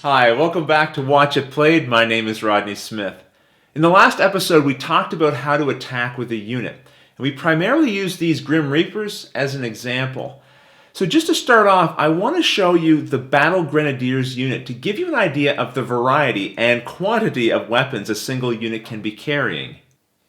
Hi, welcome back to Watch It Played. My name is Rodney Smith. In the last episode, we talked about how to attack with a unit, and we primarily used these Grim Reapers as an example. So just to start off, I want to show you the Battle Grenadiers unit to give you an idea of the variety and quantity of weapons a single unit can be carrying.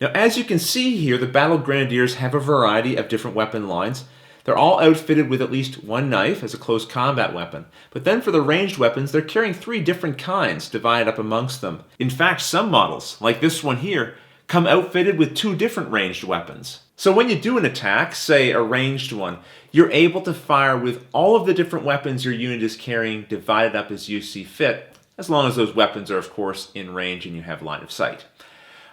Now, as you can see here, the Battle Grenadiers have a variety of different weapon lines. They're all outfitted with at least one knife as a close combat weapon. But then for the ranged weapons, they're carrying 3 different kinds divided up amongst them. In fact, some models, like this one here, come outfitted with 2 different ranged weapons. So when you do an attack, say a ranged one, you're able to fire with all of the different weapons your unit is carrying divided up as you see fit, as long as those weapons are, of course, in range and you have line of sight.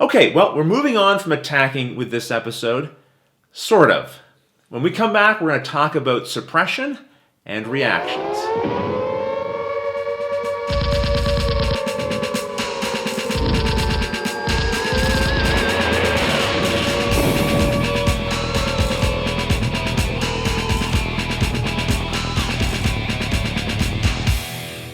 Okay, well, we're moving on from attacking with this episode. Sort of. When we come back, we're going to talk about suppression and reactions.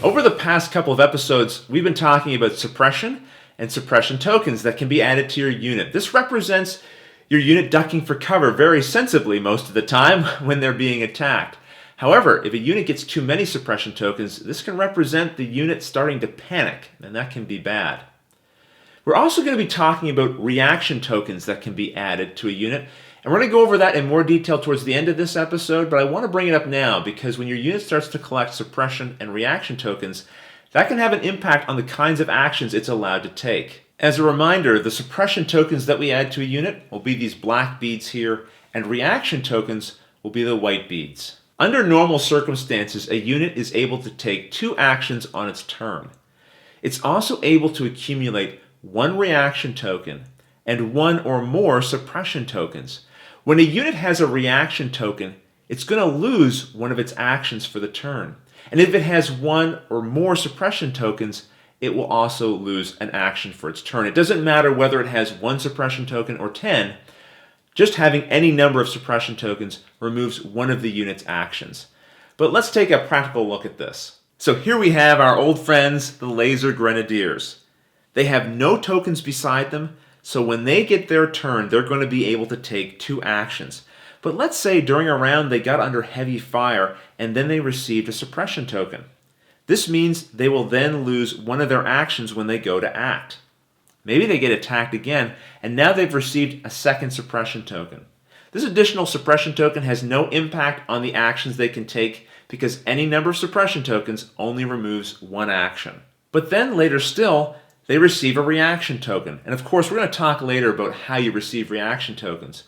Over the past couple of episodes, we've been talking about suppression and suppression tokens that can be added to your unit. This represents your unit ducking for cover very sensibly most of the time when they're being attacked. However, if a unit gets too many suppression tokens, this can represent the unit starting to panic, and that can be bad. We're also going to be talking about reaction tokens that can be added to a unit, and we're going to go over that in more detail towards the end of this episode, but I want to bring it up now because when your unit starts to collect suppression and reaction tokens, that can have an impact on the kinds of actions it's allowed to take. As a reminder, the suppression tokens that we add to a unit will be these black beads here, and reaction tokens will be the white beads. Under normal circumstances, a unit is able to take 2 actions on its turn. It's also able to accumulate 1 reaction token and 1 or more suppression tokens. When a unit has a reaction token, it's going to lose one of its actions for the turn. And if it has 1 or more suppression tokens, it will also lose an action for its turn. It doesn't matter whether it has 1 suppression token or 10. Just having any number of suppression tokens removes one of the unit's actions. But let's take a practical look at this. So here we have our old friends, the Laser Grenadiers. They have no tokens beside them, so when they get their turn, they're going to be able to take 2 actions. But let's say during a round they got under heavy fire and then they received a suppression token. This means they will then lose one of their actions when they go to act. Maybe they get attacked again, and now they've received a second suppression token. This additional suppression token has no impact on the actions they can take because any number of suppression tokens only removes 1 action. But then later still, they receive a reaction token. And of course, we're going to talk later about how you receive reaction tokens.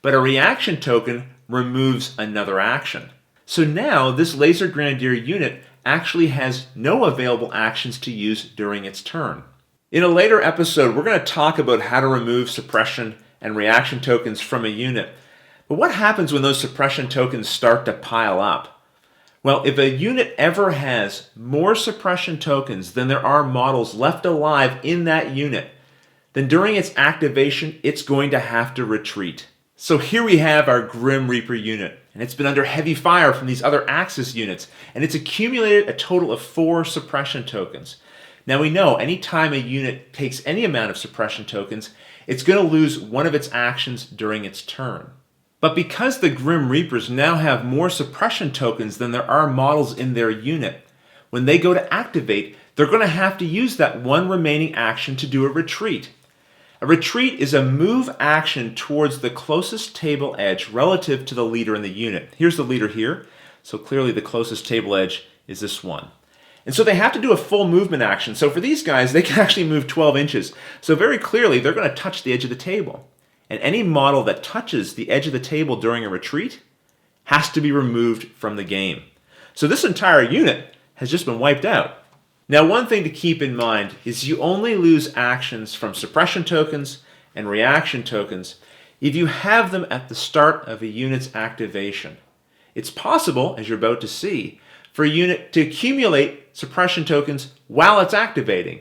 But a reaction token removes another action. So now this Laser Grenadier unit actually has no available actions to use during its turn. In a later episode, we're going to talk about how to remove suppression and reaction tokens from a unit. But what happens when those suppression tokens start to pile up? Well, if a unit ever has more suppression tokens than there are models left alive in that unit, then during its activation, it's going to have to retreat. So here we have our Grim Reaper unit, and it's been under heavy fire from these other Axis units, and it's accumulated a total of 4 suppression tokens. Now we know anytime a unit takes any amount of suppression tokens, it's going to lose one of its actions during its turn. But because the Grim Reapers now have more suppression tokens than there are models in their unit, when they go to activate, they're going to have to use that 1 remaining action to do a retreat. A retreat is a move action towards the closest table edge relative to the leader in the unit. Here's the leader here, so clearly the closest table edge is this one. And so they have to do a full movement action. So for these guys, they can actually move 12 inches. So very clearly, they're going to touch the edge of the table. And any model that touches the edge of the table during a retreat has to be removed from the game. So this entire unit has just been wiped out. Now, one thing to keep in mind is you only lose actions from suppression tokens and reaction tokens if you have them at the start of a unit's activation. It's possible, as you're about to see, for a unit to accumulate suppression tokens while it's activating.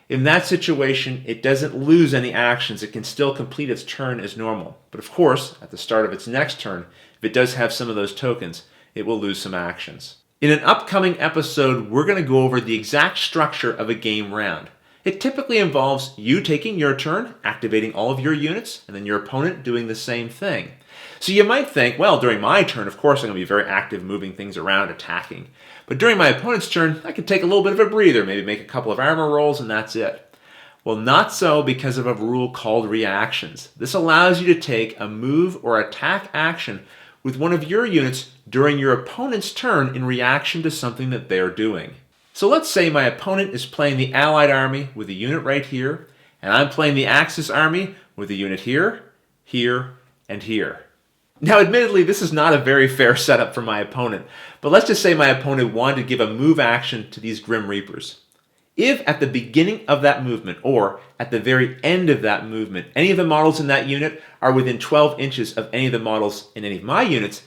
In that situation, it doesn't lose any actions. It can still complete its turn as normal. But of course, at the start of its next turn, if it does have some of those tokens, it will lose some actions. In an upcoming episode, we're going to go over the exact structure of a game round. It typically involves you taking your turn, activating all of your units, and then your opponent doing the same thing. So you might think, well, during my turn, of course, I'm going to be very active, moving things around, attacking. But during my opponent's turn, I can take a little bit of a breather, maybe make a couple of armor rolls, and that's it. Well, not so because of a rule called reactions. This allows you to take a move or attack action with one of your units during your opponent's turn in reaction to something that they're doing. So let's say my opponent is playing the Allied army with a unit right here, and I'm playing the Axis army with a unit here, here, and here. Now, admittedly, this is not a very fair setup for my opponent, but let's just say my opponent wanted to give a move action to these Grim Reapers. If at the beginning of that movement, or at the very end of that movement, any of the models in that unit are within 12 inches of any of the models in any of my units,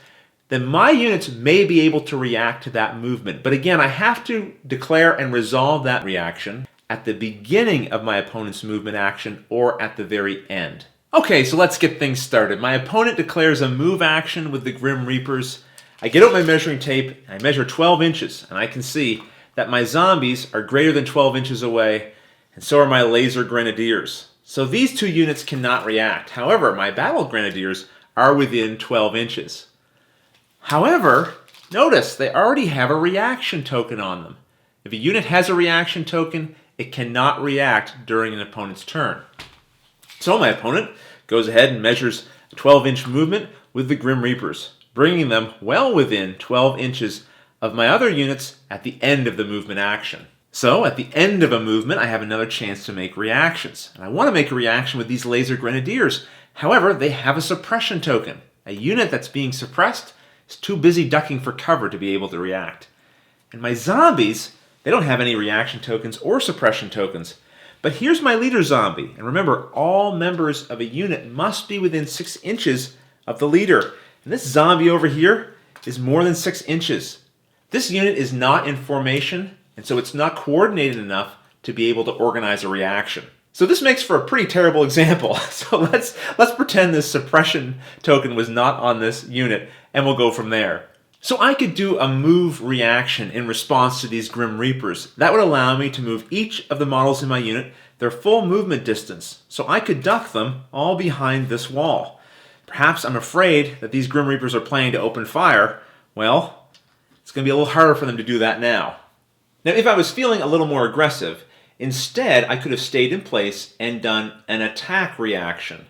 then my units may be able to react to that movement. But again, I have to declare and resolve that reaction at the beginning of my opponent's movement action or at the very end. Okay, so let's get things started. My opponent declares a move action with the Grim Reapers. I get out my measuring tape, and I measure 12 inches, and I can see that my zombies are greater than 12 inches away, and so are my laser grenadiers. So these two units cannot react. However, my battle grenadiers are within 12 inches. However, notice they already have a reaction token on them. If a unit has a reaction token, it cannot react during an opponent's turn. So my opponent goes ahead and measures a 12-inch movement with the Grim Reapers, bringing them well within 12 inches of my other units at the end of the movement action. So at the end of a movement, I have another chance to make reactions. And I want to make a reaction with these laser grenadiers. However, they have a suppression token. A unit that's being suppressed is too busy ducking for cover to be able to react. And my zombies, they don't have any reaction tokens or suppression tokens. But here's my leader zombie. And remember, all members of a unit must be within 6 inches of the leader. And this zombie over here is more than 6 inches. This unit is not in formation, and so it's not coordinated enough to be able to organize a reaction. So this makes for a pretty terrible example. So let's pretend this suppression token was not on this unit, and we'll go from there. So I could do a move reaction in response to these Grim Reapers. That would allow me to move each of the models in my unit their full movement distance, so I could duck them all behind this wall. Perhaps I'm afraid that these Grim Reapers are planning to open fire. Well, it's going to be a little harder for them to do that now. Now, if I was feeling a little more aggressive, instead I could have stayed in place and done an attack reaction,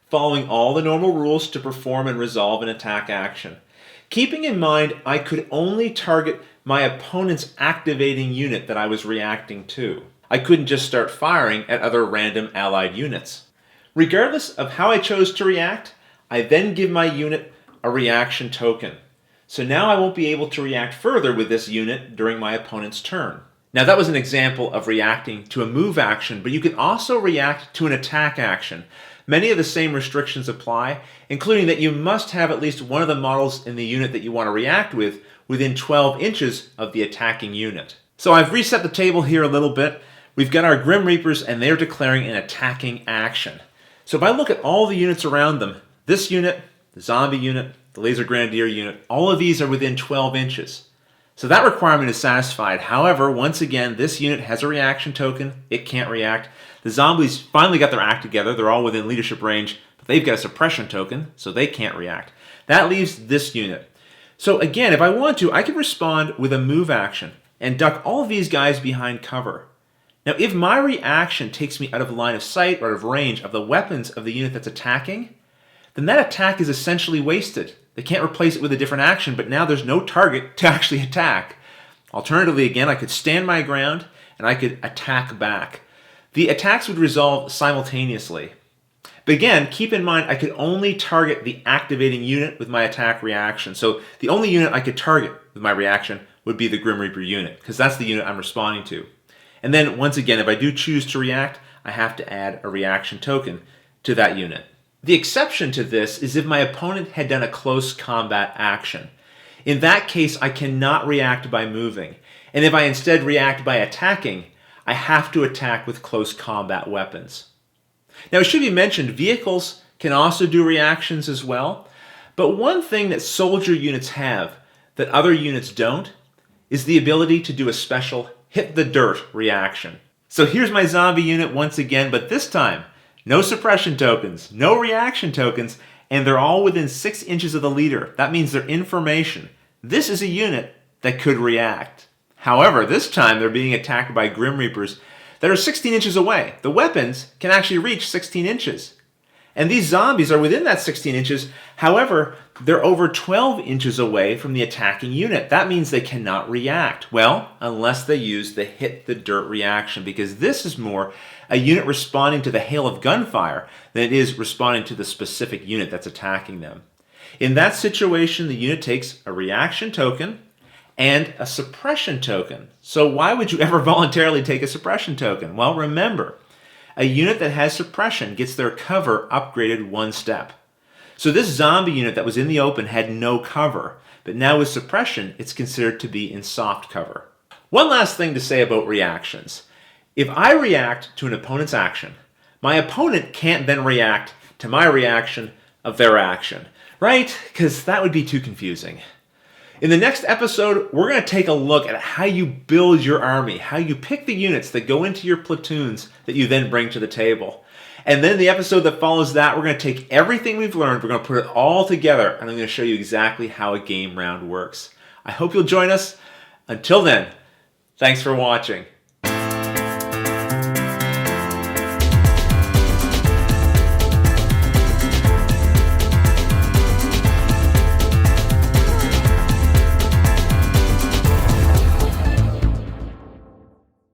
following all the normal rules to perform and resolve an attack action. Keeping in mind I could only target my opponent's activating unit that I was reacting to. I couldn't just start firing at other random allied units. Regardless of how I chose to react, I then give my unit a reaction token. So now I won't be able to react further with this unit during my opponent's turn. Now that was an example of reacting to a move action, but you can also react to an attack action. Many of the same restrictions apply, including that you must have at least one of the models in the unit that you want to react with within 12 inches of the attacking unit. So I've reset the table here a little bit. We've got our Grim Reapers and they're declaring an attacking action. So if I look at all the units around them, this unit, the zombie unit, the laser grenadier unit, all of these are within 12 inches. So that requirement is satisfied. However, once again, this unit has a reaction token. It can't react. The zombies finally got their act together. They're all within leadership range, but they've got a suppression token, so they can't react. That leaves this unit. So again, if I want to, I can respond with a move action and duck all of these guys behind cover. Now, if my reaction takes me out of line of sight or out of range of the weapons of the unit that's attacking, then that attack is essentially wasted. They can't replace it with a different action, but now there's no target to actually attack. Alternatively, again, I could stand my ground and I could attack back. The attacks would resolve simultaneously. But again, keep in mind I could only target the activating unit with my attack reaction. So the only unit I could target with my reaction would be the Grim Reaper unit, because that's the unit I'm responding to. And then once again, if I do choose to react, I have to add a reaction token to that unit. The exception to this is if my opponent had done a close combat action. In that case, I cannot react by moving. And if I instead react by attacking, I have to attack with close combat weapons. Now, it should be mentioned, vehicles can also do reactions as well. But one thing that soldier units have that other units don't is the ability to do a special hit the dirt reaction. So here's my zombie unit once again, but this time, no suppression tokens, no reaction tokens, and they're all within 6 inches of the leader. That means they're in formation. This is a unit that could react. However, this time they're being attacked by Grim Reapers that are 16 inches away. The weapons can actually reach 16 inches. And these zombies are within that 16 inches. However, they're over 12 inches away from the attacking unit. That means they cannot react. Well, unless they use the hit the dirt reaction, because this is more a unit responding to the hail of gunfire than it is responding to the specific unit that's attacking them. In that situation, the unit takes a reaction token and a suppression token. So why would you ever voluntarily take a suppression token? Well, remember, a unit that has suppression gets their cover upgraded 1 step. So this zombie unit that was in the open had no cover, but now with suppression, it's considered to be in soft cover. One last thing to say about reactions. If I react to an opponent's action, my opponent can't then react to my reaction of their action, right? Because that would be too confusing. In the next episode, we're going to take a look at how you build your army, how you pick the units that go into your platoons that you then bring to the table. And then the episode that follows that, we're going to take everything we've learned, we're going to put it all together, and I'm going to show you exactly how a game round works. I hope you'll join us. Until then, thanks for watching.